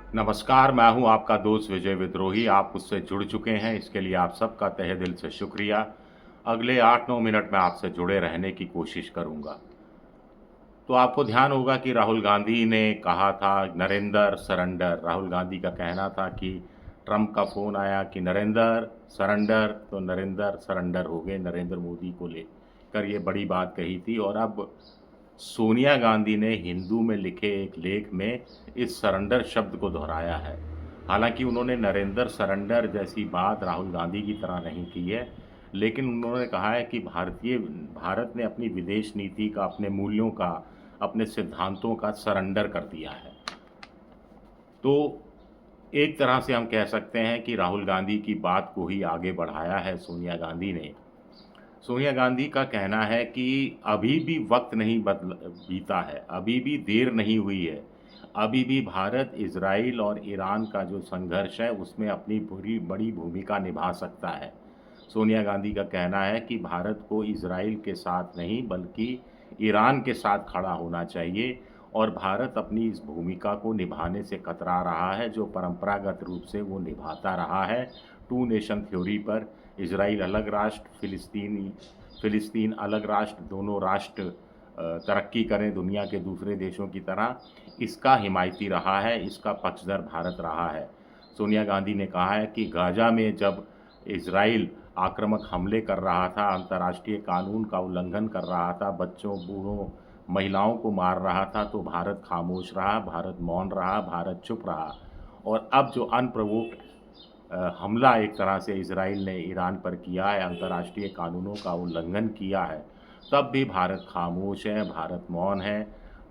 नमस्कार, मैं हूँ आपका दोस्त विजय विद्रोही। आप मुझसे जुड़ चुके हैं, इसके लिए आप सबका तहे दिल से शुक्रिया। अगले 8-9 मिनट मैं आपसे जुड़े रहने की कोशिश करूँगा। तो आपको ध्यान होगा कि राहुल गांधी ने कहा था नरेंद्र सरेंडर। राहुल गांधी का कहना था कि ट्रंप का फ़ोन आया कि नरेंद्र सरेंडर, तो नरेंद्र सरेंडर हो गए नरेंद्र मोदी को लेकर ये बड़ी बात कही थी। और अब सोनिया गांधी ने हिंदू में लिखे एक लेख में इस सरेंडर शब्द को दोहराया है। हालांकि उन्होंने नरेंद्र सरेंडर जैसी बात राहुल गांधी की तरह नहीं की है, लेकिन उन्होंने कहा है कि भारत ने अपनी विदेश नीति का, अपने मूल्यों का, अपने सिद्धांतों का सरेंडर कर दिया है। तो एक तरह से हम कह सकते हैं कि राहुल गांधी की बात को ही आगे बढ़ाया है सोनिया गांधी ने। सोनिया गांधी का कहना है कि अभी भी वक्त नहीं बदल बीता है, अभी भी देर नहीं हुई है, अभी भी भारत इजराइल और ईरान का जो संघर्ष है उसमें अपनी पूरी बड़ी भूमिका निभा सकता है। सोनिया गांधी का कहना है कि भारत को इजराइल के साथ नहीं बल्कि ईरान के साथ खड़ा होना चाहिए, और भारत अपनी इस भूमिका को निभाने से कतरा रहा है जो परंपरागत रूप से वो निभाता रहा है। टू नेशन थ्योरी पर इजराइल अलग राष्ट्र, फ़िलिस्तीन अलग राष्ट्र, दोनों राष्ट्र तरक्की करें दुनिया के दूसरे देशों की तरह, इसका हिमायती रहा है, इसका पक्षधर भारत रहा है। सोनिया गांधी ने कहा है कि गाज़ा में जब इजराइल आक्रामक हमले कर रहा था, अंतर्राष्ट्रीय कानून का उल्लंघन कर रहा था, बच्चों, बूढ़ों, महिलाओं को मार रहा था, तो भारत खामोश रहा, भारत मौन रहा, भारत चुप रहा। और अब जो अनप्रोवोक्ड हमला एक तरह से इजराइल ने ईरान पर किया है, अंतर्राष्ट्रीय कानूनों का उल्लंघन किया है, तब भी भारत खामोश है, भारत मौन है,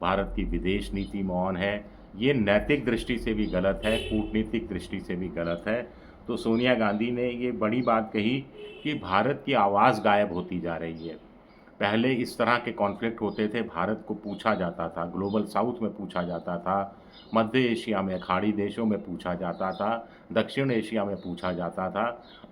भारत की विदेश नीति मौन है। ये नैतिक दृष्टि से भी गलत है, कूटनीतिक दृष्टि से भी गलत है। तो सोनिया गांधी ने ये बड़ी बात कही कि भारत की आवाज़ गायब होती जा रही है। पहले इस तरह के कॉन्फ्लिक्ट होते थे, भारत को पूछा जाता था, ग्लोबल साउथ में पूछा जाता था, मध्य एशिया में, खाड़ी देशों में पूछा जाता था, दक्षिण एशिया में पूछा जाता था।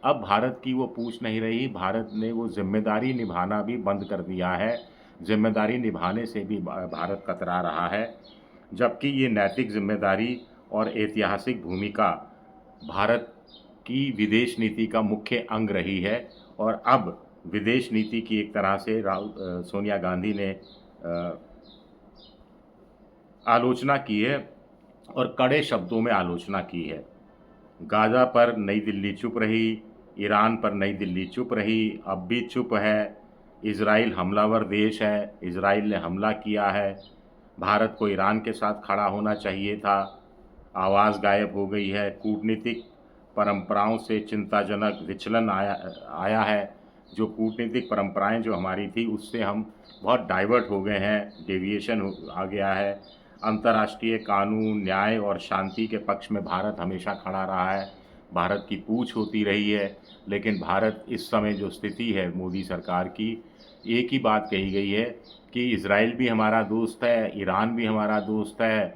अब भारत की वो पूछ नहीं रही, भारत ने वो ज़िम्मेदारी निभाना भी बंद कर दिया है। ज़िम्मेदारी निभाने से भी भारत कतरा रहा है, जबकि ये नैतिक ज़िम्मेदारी और ऐतिहासिक भूमिका भारत की विदेश नीति का मुख्य अंग रही है। और अब विदेश नीति की एक तरह से सोनिया गांधी ने आलोचना की है, और कड़े शब्दों में आलोचना की है। गाज़ा पर नई दिल्ली चुप रही, ईरान पर नई दिल्ली चुप रही, अब भी चुप है। इजराइल हमलावर देश है, इजराइल ने हमला किया है, भारत को ईरान के साथ खड़ा होना चाहिए था, आवाज़ गायब हो गई है। कूटनीतिक परंपराओं से चिंताजनक विचलन आया है। जो कूटनीतिक परंपराएं जो हमारी थी उससे हम बहुत डाइवर्ट हो गए हैं, डेविएशन आ गया है। अंतर्राष्ट्रीय कानून, न्याय और शांति के पक्ष में भारत हमेशा खड़ा रहा है, भारत की पूछ होती रही है। लेकिन भारत इस समय जो स्थिति है मोदी सरकार की, एक ही बात कही गई है कि इजराइल भी हमारा दोस्त है, ईरान भी हमारा दोस्त है,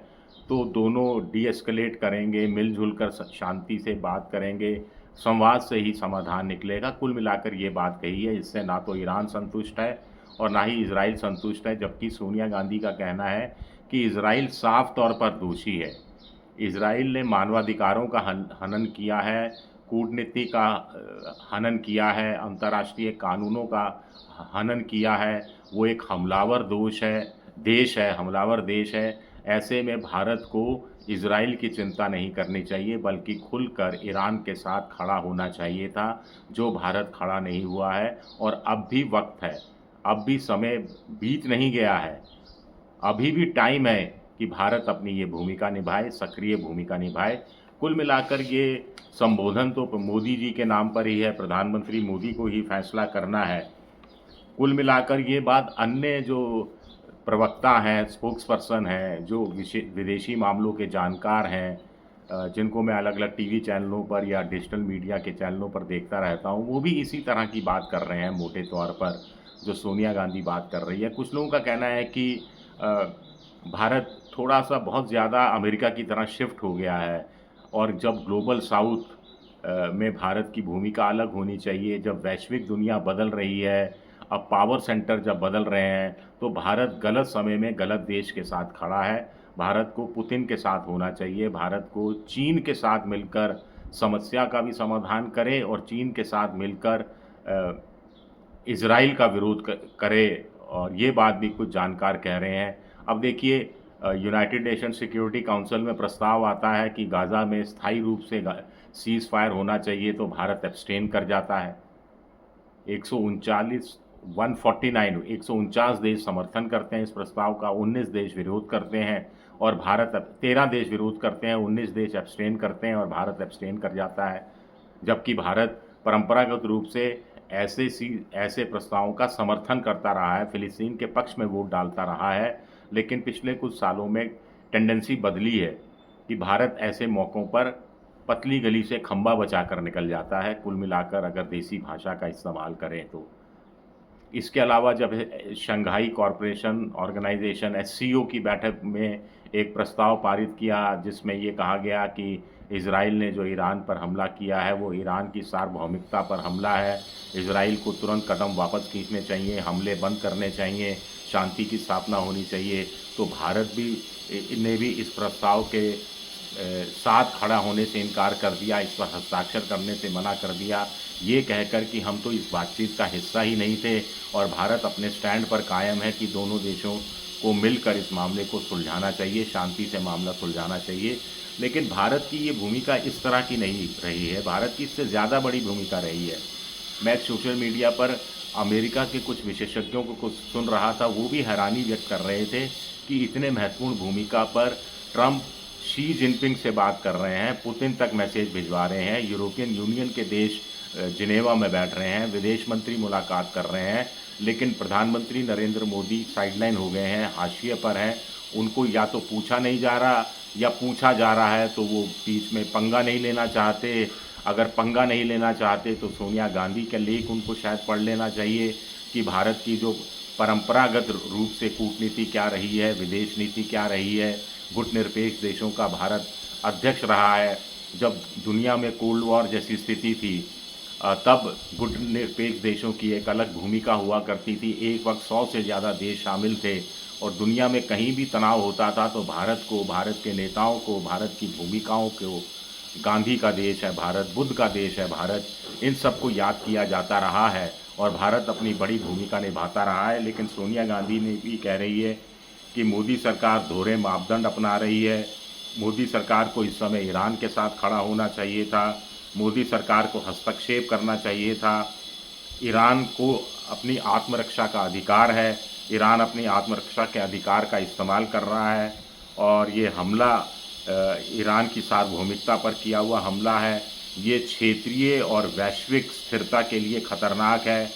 तो दोनों डी एस्केलेट करेंगे, मिलजुल कर शांति से बात करेंगे, संवाद से ही समाधान निकलेगा। कुल मिलाकर ये बात कही है, इससे ना तो ईरान संतुष्ट है और ना ही इजराइल संतुष्ट है। जबकि सोनिया गांधी का कहना है कि इजराइल साफ तौर पर दोषी है। इजराइल ने मानवाधिकारों का हनन किया है, कूटनीति का हनन किया है, अंतर्राष्ट्रीय कानूनों का हनन किया है। वो एक हमलावर देश है, हमलावर देश है। ऐसे में भारत को इजराइल की चिंता नहीं करनी चाहिए, बल्कि खुलकर ईरान के साथ खड़ा होना चाहिए था, जो भारत खड़ा नहीं हुआ है। और अब भी वक्त है, अब भी समय बीत नहीं गया है, अभी भी टाइम है कि भारत अपनी ये भूमिका निभाए, सक्रिय भूमिका निभाए। कुल मिलाकर ये संबोधन तो मोदी जी के नाम पर ही है, प्रधानमंत्री मोदी को ही फैसला करना है। कुल मिलाकर ये बात अन्य जो प्रवक्ता हैं, स्पोक्स पर्सन हैं, जो विदेशी मामलों के जानकार हैं, जिनको मैं अलग अलग टीवी चैनलों पर या डिजिटल मीडिया के चैनलों पर देखता रहता हूँ, वो भी इसी तरह की बात कर रहे हैं मोटे तौर पर, जो सोनिया गांधी बात कर रही है। कुछ लोगों का कहना है कि भारत थोड़ा सा बहुत ज़्यादा अमेरिका की तरह शिफ्ट हो गया है, और जब ग्लोबल साउथ में भारत की भूमिका अलग होनी चाहिए, जब वैश्विक दुनिया बदल रही है, अब पावर सेंटर जब बदल रहे हैं, तो भारत गलत समय में गलत देश के साथ खड़ा है। भारत को पुतिन के साथ होना चाहिए, भारत को चीन के साथ मिलकर समस्या का भी समाधान करे और चीन के साथ मिलकर इज़राइल का विरोध करे। और ये बात भी कुछ जानकार कह रहे हैं। अब देखिए, यूनाइटेड नेशन सिक्योरिटी काउंसिल में प्रस्ताव आता है कि गाज़ा में स्थायी रूप से सीज़ फायर होना चाहिए, तो भारत एब्सटेन कर जाता है। 149 देश समर्थन करते हैं इस प्रस्ताव का, 19 देश विरोध करते हैं और 13 देश विरोध करते हैं, 19 देश एब्सटेन करते हैं और भारत एब्सटेन कर जाता है। जबकि भारत परंपरागत रूप से ऐसे प्रस्तावों का समर्थन करता रहा है, फ़िलिस्तीन के पक्ष में वोट डालता रहा है। लेकिन पिछले कुछ सालों में टेंडेंसी बदली है कि भारत ऐसे मौक़ों पर पतली गली से खंबा बचाकर निकल जाता है, कुल मिलाकर अगर देसी भाषा का इस्तेमाल करें तो। इसके अलावा जब शंघाई कॉरपोरेशन ऑर्गेनाइजेशन एससीओ की बैठक में एक प्रस्ताव पारित किया जिसमें ये कहा गया कि इज़राइल ने जो ईरान पर हमला किया है वो ईरान की सार्वभौमिकता पर हमला है, इज़राइल को तुरंत कदम वापस खींचने चाहिए, हमले बंद करने चाहिए, शांति की स्थापना होनी चाहिए, तो भारत ने भी इस प्रस्ताव के साथ खड़ा होने से इनकार कर दिया, इस पर हस्ताक्षर करने से मना कर दिया, ये कहकर कि हम तो इस बातचीत का हिस्सा ही नहीं थे और भारत अपने स्टैंड पर कायम है कि दोनों देशों को मिलकर इस मामले को सुलझाना चाहिए, शांति से मामला सुलझाना चाहिए। लेकिन भारत की ये भूमिका इस तरह की नहीं रही है, भारत की इससे ज़्यादा बड़ी भूमिका रही है। मैं सोशल मीडिया पर अमेरिका के कुछ विशेषज्ञों को कुछ सुन रहा था, वो भी हैरानी व्यक्त कर रहे थे कि इतने महत्वपूर्ण भूमिका पर ट्रंप शी जिनपिंग से बात कर रहे हैं, पुतिन तक मैसेज भिजवा रहे हैं, यूरोपियन यूनियन के देश जिनेवा में बैठ रहे हैं, विदेश मंत्री मुलाकात कर रहे हैं, लेकिन प्रधानमंत्री नरेंद्र मोदी साइडलाइन हो गए हैं, हाशिए पर हैं। उनको या तो पूछा नहीं जा रहा या पूछा जा रहा है तो वो बीच में पंगा नहीं लेना चाहते। अगर पंगा नहीं लेना चाहते तो सोनिया गांधी के लेख उनको शायद पढ़ लेना चाहिए कि भारत की जो परंपरागत रूप से कूटनीति क्या रही है, विदेश नीति क्या रही है। गुटनिरपेक्ष देशों का भारत अध्यक्ष रहा है। जब दुनिया में कोल्ड वॉर जैसी स्थिति थी तब गुटनिरपेक्ष देशों की एक अलग भूमिका हुआ करती थी। एक वक्त 100 से ज़्यादा देश शामिल थे और दुनिया में कहीं भी तनाव होता था तो भारत को, भारत के नेताओं को, भारत की भूमिकाओं को, गांधी का देश है भारत, बुद्ध का देश है भारत, इन सबको याद किया जाता रहा है और भारत अपनी बड़ी भूमिका निभाता रहा है। लेकिन सोनिया गांधी ने भी कह रही है कि मोदी सरकार दोहरे मापदंड अपना रही है। मोदी सरकार को इस समय ईरान के साथ खड़ा होना चाहिए था, मोदी सरकार को हस्तक्षेप करना चाहिए था। ईरान को अपनी आत्मरक्षा का अधिकार है, ईरान अपनी आत्मरक्षा के अधिकार का इस्तेमाल कर रहा है और ये हमला ईरान की सार्वभौमिकता पर किया हुआ हमला है। ये क्षेत्रीय और वैश्विक स्थिरता के लिए खतरनाक है।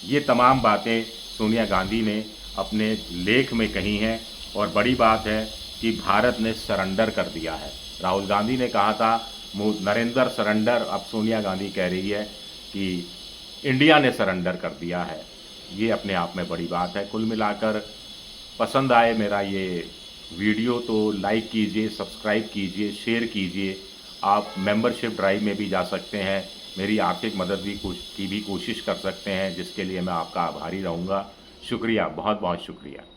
ये तमाम बातें सोनिया गांधी ने अपने लेख में कही हैं और बड़ी बात है कि भारत ने सरेंडर कर दिया है। राहुल गांधी ने कहा था नरेंद्र सरेंडर, अब सोनिया गांधी कह रही है कि इंडिया ने सरेंडर कर दिया है। ये अपने आप में बड़ी बात है। कुल मिलाकर पसंद आए मेरा ये वीडियो तो लाइक कीजिए, सब्सक्राइब कीजिए, शेयर कीजिए। आप मेंबरशिप ड्राइव में भी जा सकते हैं, मेरी आर्थिक मदद की भी कोशिश कर सकते हैं, जिसके लिए मैं आपका आभारी रहूँगा। शुक्रिया, बहुत बहुत शुक्रिया।